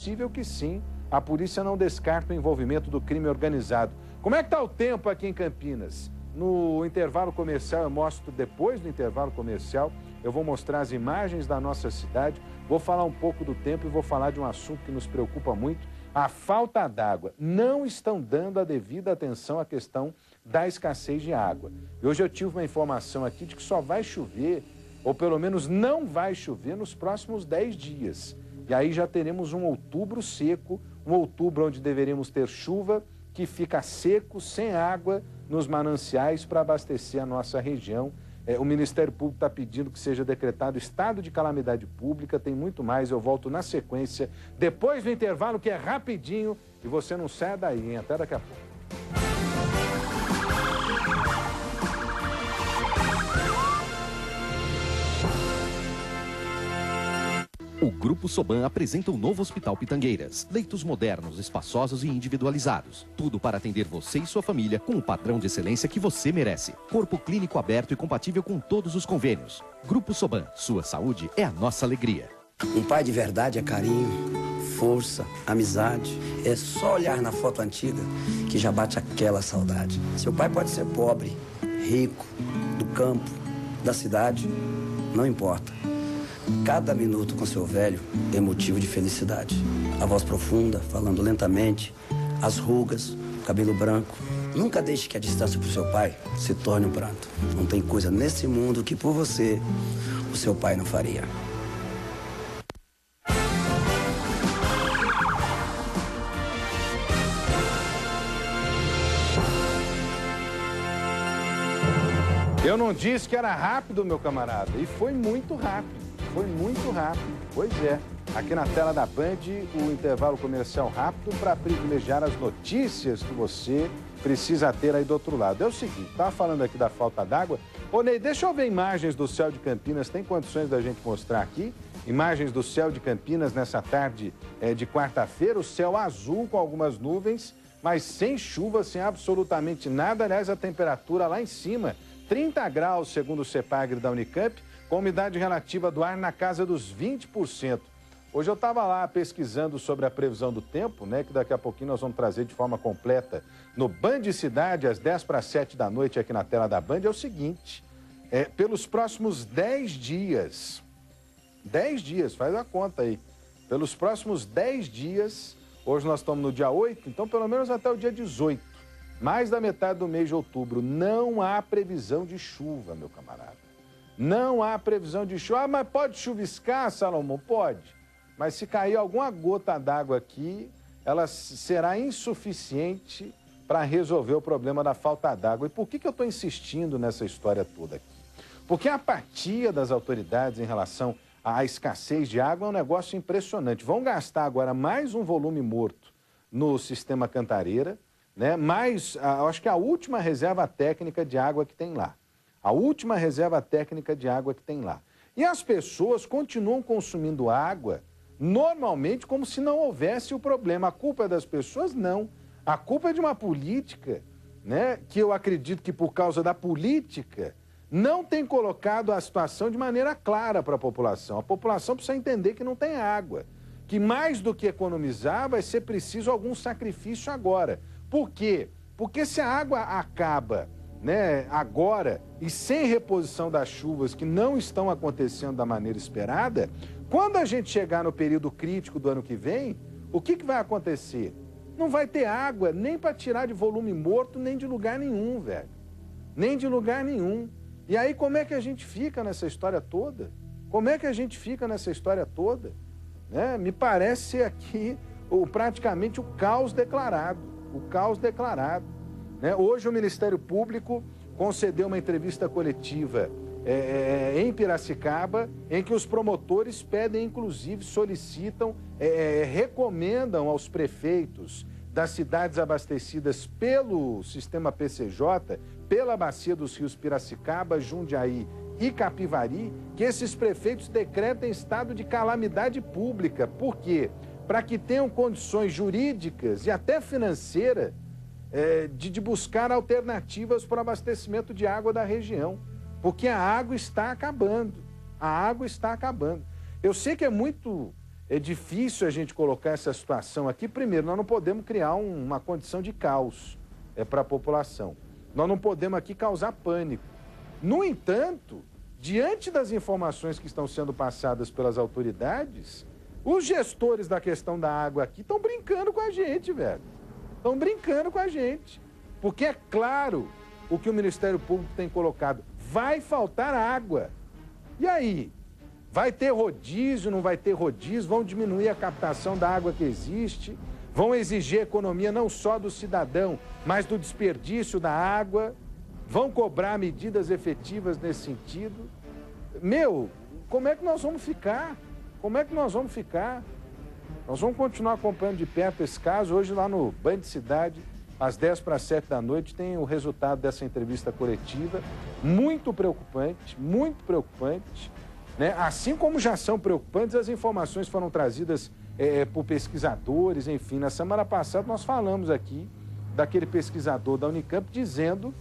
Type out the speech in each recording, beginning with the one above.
possível que sim. A polícia não descarta o envolvimento do crime organizado. Como é que está o tempo aqui em Campinas? No intervalo comercial, eu mostro depois do intervalo comercial, eu vou mostrar as imagens da nossa cidade, vou falar um pouco do tempo e vou falar de um assunto que nos preocupa muito, a falta d'água. Não estão dando a devida atenção à questão da escassez de água. E hoje eu tive uma informação aqui de que só vai chover, ou pelo menos não vai chover, nos próximos 10 dias. E aí já teremos um outubro seco, um outubro onde deveríamos ter chuva, que fica seco, sem água nos mananciais para abastecer a nossa região. O Ministério Público está pedindo que seja decretado estado de calamidade pública, tem muito mais, eu volto na sequência, depois do intervalo, que é rapidinho, e você não sai daí, hein? Até daqui a pouco. O Grupo Soban apresenta o novo Hospital Pitangueiras. Leitos modernos, espaçosos e individualizados. Tudo para atender você e sua família com o padrão de excelência que você merece. Corpo clínico aberto e compatível com todos os convênios. Grupo Soban, sua saúde é a nossa alegria. Um pai de verdade é carinho, força, amizade. É só olhar na foto antiga que já bate aquela saudade. Seu pai pode ser pobre, rico, do campo, da cidade, não importa. Cada minuto com seu velho é motivo de felicidade. A voz profunda, falando lentamente, as rugas, o cabelo branco. Nunca deixe que a distância pro seu pai se torne um pranto. Não tem coisa nesse mundo que por você o seu pai não faria. Eu não disse que era rápido, meu camarada, e foi muito rápido. Foi muito rápido, pois é. Aqui na tela da Band, o intervalo comercial rápido para privilegiar as notícias que você precisa ter aí do outro lado. É o seguinte, estava falando aqui da falta d'água. Ô Ney, deixa eu ver imagens do céu de Campinas, tem condições da gente mostrar aqui? Imagens do céu de Campinas nessa tarde de quarta-feira, o céu azul com algumas nuvens, mas sem chuva, sem absolutamente nada. Aliás, a temperatura lá em cima, 30 graus, segundo o CEPAGRE da Unicamp, com umidade relativa do ar na casa dos 20%. Hoje eu estava lá pesquisando sobre a previsão do tempo, né, que daqui a pouquinho nós vamos trazer de forma completa no Band Cidade, às 10:50 da noite, aqui na tela da Band. É o seguinte, pelos próximos 10 dias, faz a conta aí, pelos próximos 10 dias, hoje nós estamos no dia 8, então pelo menos até o dia 18, mais da metade do mês de outubro, não há previsão de chuva, meu camarada. Não há previsão de chuva. Ah, mas pode chuviscar, Salomão? Pode. Mas se cair alguma gota d'água aqui, ela será insuficiente para resolver o problema da falta d'água. E por que eu estou insistindo nessa história toda aqui? Porque a apatia das autoridades em relação à escassez de água é um negócio impressionante. Vão gastar agora mais um volume morto no sistema Cantareira, né? Mais, acho que a última reserva técnica de água que tem lá. A última reserva técnica de água que tem lá. E as pessoas continuam consumindo água normalmente como se não houvesse o problema. A culpa é das pessoas? Não. A culpa é de uma política, né, que eu acredito que por causa da política não tem colocado a situação de maneira clara para a população. A população precisa entender que não tem água, que mais do que economizar vai ser preciso algum sacrifício agora. Por quê? Porque se a água acaba, né, agora e sem reposição das chuvas que não estão acontecendo da maneira esperada, quando a gente chegar no período crítico do ano que vem, o que vai acontecer? Não vai ter água nem para tirar de volume morto, nem de lugar nenhum, velho. Nem de lugar nenhum. E aí como é que a gente fica nessa história toda? Como é que a gente fica nessa história toda? Né? Me parece ser aqui praticamente o caos declarado. O caos declarado. Né? Hoje o Ministério Público concedeu uma entrevista coletiva em Piracicaba, em que os promotores pedem, inclusive, solicitam, recomendam aos prefeitos das cidades abastecidas pelo sistema PCJ, pela bacia dos rios Piracicaba, Jundiaí e Capivari, que esses prefeitos decretem estado de calamidade pública. Por quê? Para que tenham condições jurídicas e até financeiras de buscar alternativas para o abastecimento de água da região. Porque a água está acabando. A água está acabando. Eu sei que é muito é difícil a gente colocar essa situação aqui. Primeiro, nós não podemos criar uma condição de caos para a população. Nós não podemos aqui causar pânico. No entanto, diante das informações que estão sendo passadas pelas autoridades, os gestores da questão da água aqui estão brincando com a gente, velho. Estão brincando com a gente. Porque é claro o que o Ministério Público tem colocado. Vai faltar água. E aí? Vai ter rodízio, não vai ter rodízio? Vão diminuir a captação da água que existe? Vão exigir economia não só do cidadão, mas do desperdício da água? Vão cobrar medidas efetivas nesse sentido? Meu, como é que nós vamos ficar? Como é que nós vamos ficar? Nós vamos continuar acompanhando de perto esse caso. Hoje lá no Band Cidade, às 6:50 da noite, tem o resultado dessa entrevista coletiva. Muito preocupante, né? Assim como já são preocupantes, as informações foram trazidas por pesquisadores, enfim. Na semana passada nós falamos aqui daquele pesquisador da Unicamp dizendo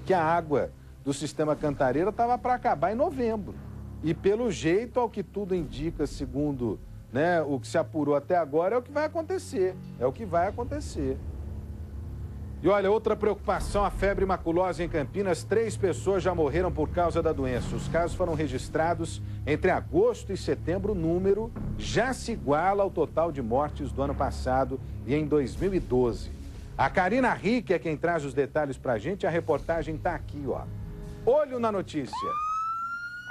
que a água do sistema Cantareira estava para acabar em novembro. E pelo jeito, ao que tudo indica, segundo, né, o que se apurou até agora, é o que vai acontecer. É o que vai acontecer. E olha, outra preocupação, a febre maculosa em Campinas. 3 pessoas já morreram por causa da doença. Os casos foram registrados entre agosto e setembro. O número já se iguala ao total de mortes do ano passado e em 2012. A Karina Rick é quem traz os detalhes pra gente. A reportagem tá aqui, ó. Olho na notícia.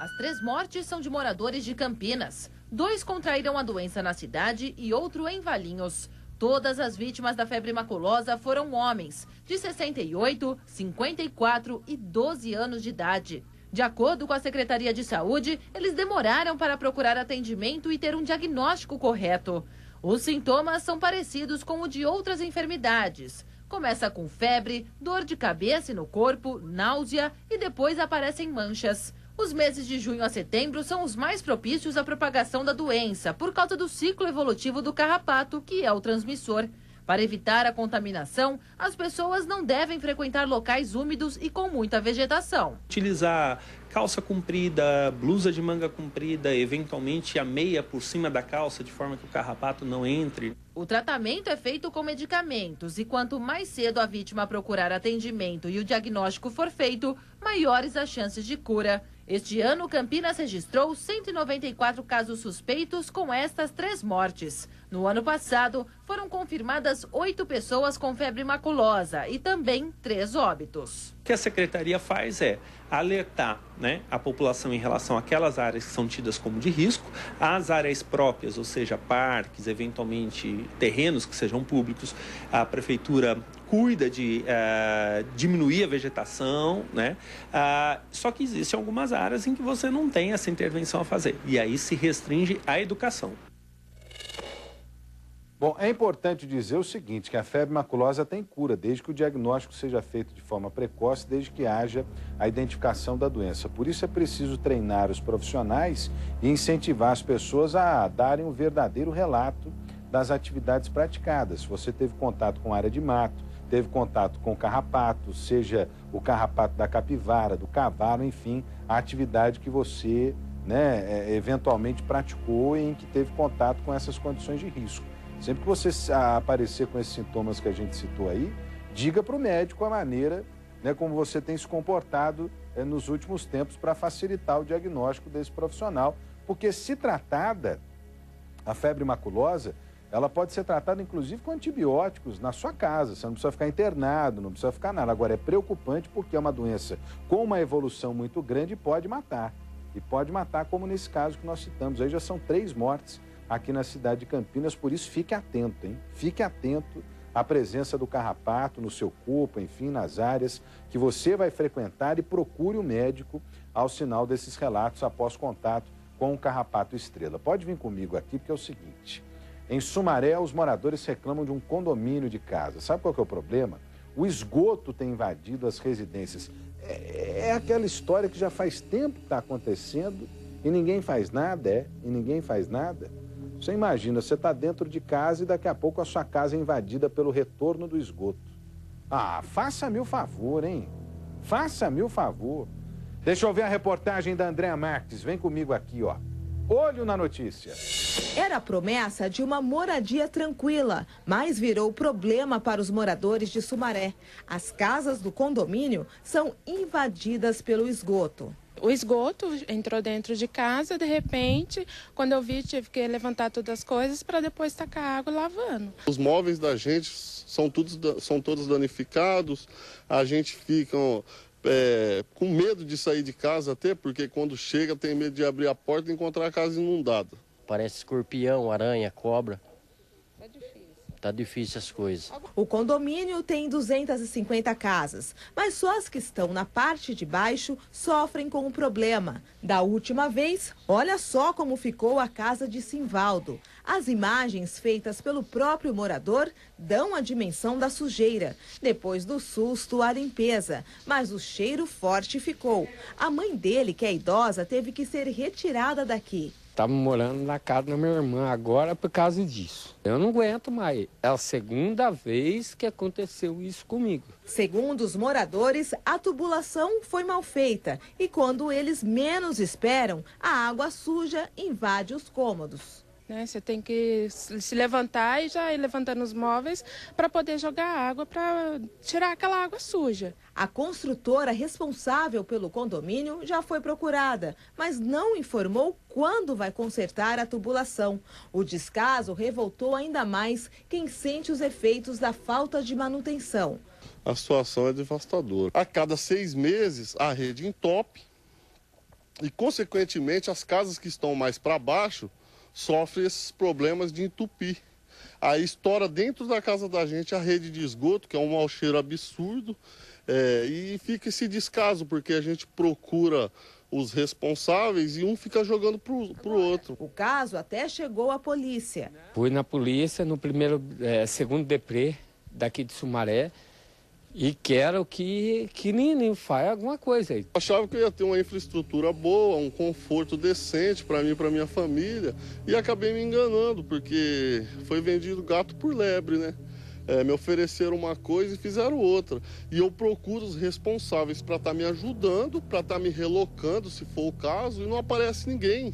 As 3 mortes são de moradores de Campinas. 2 contraíram a doença na cidade e outro em Valinhos. Todas as vítimas da febre maculosa foram homens, de 68, 54 e 12 anos de idade. De acordo com a Secretaria de Saúde, eles demoraram para procurar atendimento e ter um diagnóstico correto. Os sintomas são parecidos com o de outras enfermidades. Começa com febre, dor de cabeça e no corpo, náusea e depois aparecem manchas. Os meses de junho a setembro são os mais propícios à propagação da doença, por causa do ciclo evolutivo do carrapato, que é o transmissor. Para evitar a contaminação, as pessoas não devem frequentar locais úmidos e com muita vegetação. Utilizar calça comprida, blusa de manga comprida, eventualmente a meia por cima da calça, de forma que o carrapato não entre. O tratamento é feito com medicamentos e quanto mais cedo a vítima procurar atendimento e o diagnóstico for feito, maiores as chances de cura. Este ano, Campinas registrou 194 casos suspeitos com estas 3 mortes. No ano passado, foram confirmadas 8 pessoas com febre maculosa e também 3 óbitos. O que a Secretaria faz é alertar, né, a população em relação àquelas áreas que são tidas como de risco, as áreas próprias, ou seja, parques, eventualmente terrenos que sejam públicos. A Prefeitura cuida de diminuir a vegetação, né? Só que existem algumas áreas em que você não tem essa intervenção a fazer. E aí se restringe a educação. Bom, é importante dizer o seguinte, que a febre maculosa tem cura, desde que o diagnóstico seja feito de forma precoce, desde que haja a identificação da doença. Por isso é preciso treinar os profissionais e incentivar as pessoas a darem um verdadeiro relato das atividades praticadas. Se você teve contato com área de mato, teve contato com o carrapato, seja o carrapato da capivara, do cavalo, enfim, a atividade que você, né, eventualmente praticou e em que teve contato com essas condições de risco. Sempre que você aparecer com esses sintomas que a gente citou aí, diga para o médico a maneira, né, como você tem se comportado nos últimos tempos para facilitar o diagnóstico desse profissional. Porque se tratada, a febre maculosa, ela pode ser tratada inclusive com antibióticos na sua casa. Você não precisa ficar internado, não precisa ficar nada. Agora é preocupante porque é uma doença com uma evolução muito grande e pode matar. E pode matar como nesse caso que nós citamos. Aí já são 3 mortes aqui na cidade de Campinas, por isso fique atento, hein? Fique atento à presença do carrapato no seu corpo, enfim, nas áreas que você vai frequentar e procure o médico ao sinal desses relatos após contato com o carrapato estrela. Pode vir comigo aqui, porque é o seguinte, em Sumaré, os moradores reclamam de um condomínio de casa. Sabe qual que é o problema? O esgoto tem invadido as residências. É aquela história que já faz tempo que está acontecendo e ninguém faz nada, e ninguém faz nada. Você imagina, você está dentro de casa e daqui a pouco a sua casa é invadida pelo retorno do esgoto. Ah, faça-me o favor, hein? Faça-me o favor. Deixa eu ver a reportagem da Andréa Marques. Vem comigo aqui, ó. Olho na Notícia. Era a promessa de uma moradia tranquila, mas virou problema para os moradores de Sumaré. As casas do condomínio são invadidas pelo esgoto. O esgoto entrou dentro de casa, de repente, quando eu vi, tive que levantar todas as coisas para depois tacar água lavando. Os móveis da gente são todos danificados, a gente fica com medo de sair de casa até, porque quando chega tem medo de abrir a porta e encontrar a casa inundada. Parece escorpião, aranha, cobra. Tá difícil as coisas. O condomínio tem 250 casas, mas só as que estão na parte de baixo sofrem com o problema. Da última vez, olha só como ficou a casa de Simvaldo. As imagens feitas pelo próprio morador dão a dimensão da sujeira. Depois do susto, a limpeza, mas o cheiro forte ficou. A mãe dele, que é idosa, teve que ser retirada daqui. Estava morando na casa da minha irmã agora por causa disso. Eu não aguento mais. É a segunda vez que aconteceu isso comigo. Segundo os moradores, a tubulação foi mal feita e quando eles menos esperam, a água suja invade os cômodos. Você tem que se levantar e já ir levantando os móveis para poder jogar água, para tirar aquela água suja. A construtora responsável pelo condomínio já foi procurada, mas não informou quando vai consertar a tubulação. O descaso revoltou ainda mais quem sente os efeitos da falta de manutenção. A situação é devastadora. A cada 6 meses, a rede entope e, consequentemente, as casas que estão mais para baixo sofre esses problemas de entupir. Aí estoura dentro da casa da gente a rede de esgoto, que é um mau cheiro absurdo, e fica esse descaso, porque a gente procura os responsáveis e um fica jogando pro outro. O caso até chegou à polícia. Fui na polícia no segundo DEPRE daqui de Sumaré, e quero que Nini faça alguma coisa aí. Achava que eu ia ter uma infraestrutura boa, um conforto decente para mim e para minha família, e acabei me enganando, porque foi vendido gato por lebre, né? Me ofereceram uma coisa e fizeram outra. E eu procuro os responsáveis para estar me ajudando, para estar me relocando, se for o caso, e não aparece ninguém.